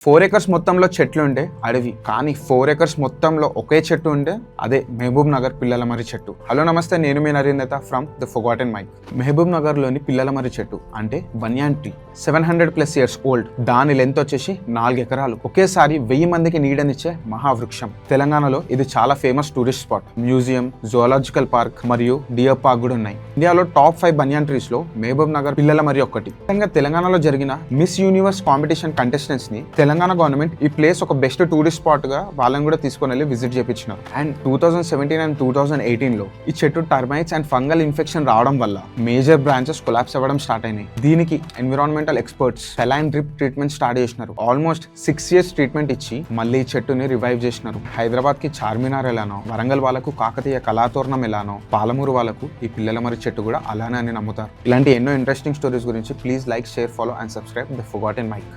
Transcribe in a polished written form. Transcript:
4 acres మొత్తంలో చెట్లు ఉండే అడవి, కానీ 4 acres మొత్తంలో ఒకే చెట్టు ఉండే అదే మహబూబ్ నగర్ పిల్లలమర్రి చెట్టు. హలో నమస్తే, నేను మీ Narendra from the forgotten mic. Mahabubnagar లోని పిల్లలమర్రి చెట్టు అంటే బనియాన్ ట్రీ 700+ years ఓల్డ్. దాని లెంత్ వచ్చేసి 4 ఎకరాలు. ఒకేసారి 1000 మందికి నీడనిచ్చే మహావృక్షం. తెలంగాణలో ఇది చాలా famous tourist spot. Museum, zoological park మరియు డియర్ పార్క్ కూడా ఉన్నాయి. ఇండియాలో టాప్ 5 బనియాన్ ట్రీస్ లో మహబూబ్ నగర్ పిల్లలమర్రి ఒకటి. తెలంగాణలో జరిగిన మిస్ యూనివర్స్ కాంపిటీషన్ కంటెస్టెంట్స్ ని తెలంగాణ గవర్నమెంట్ ఈ ప్లేస్ ఒక బెస్ట్ టూరిస్ట్ స్పాట్ గా వాళ్ళని కూడా తీసుకొని వెళ్ళి విజిట్ చేయించినారు. అండ్ 2017 అండ్ 2018 లో ఈ చెట్టు టర్మైట్స్ అండ్ ఫంగల్ ఇన్ఫెక్షన్ రావడం వల్ల మేజర్ బ్రాంచెస్ కొలాప్స్ అవ్వడం స్టార్ట్ అయినాయి. దీనికి environmental experts saline drip treatment start చేసినారు. ఆల్మోస్ట్ 6 years ట్రీట్మెంట్ ఇచ్చి మళ్ళీ ఈ చెట్టుని రివైవ్ చేసినారు. హైదరాబాద్ కి చార్మినార్ ఎలానో, వరంగల్ వాళ్ళకు కాకతీయ కళాతోరణం ఎలానో, పాలమూరు వాళ్ళకు ఈ పిల్లలమర్రి చెట్టు కూడా అలానే అని నమ్ముతారు. ఇలాంటి ఎన్నో ఇంట్రెస్టింగ్ స్టోరీస్ గురించి please like, share, follow and subscribe the forgotten mic.